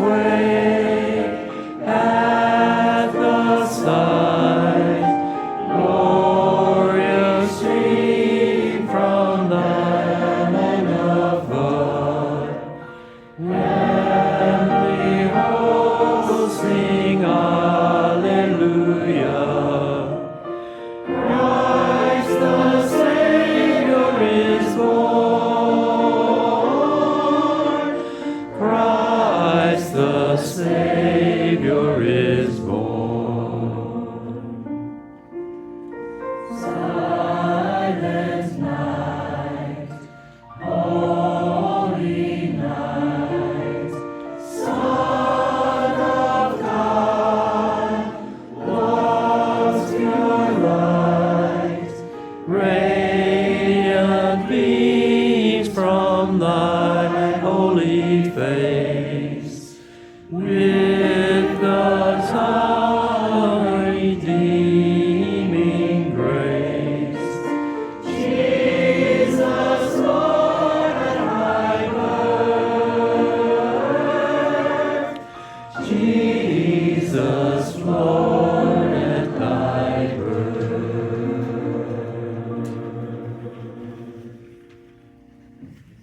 way at the side, glorious stream from the Lamb of God. Heavenly hosts sing Alleluia. Christ the Savior is born. Christ the Savior is born. Silent night, holy night, Son of God, love's pure light, radiant beams from thy holy face.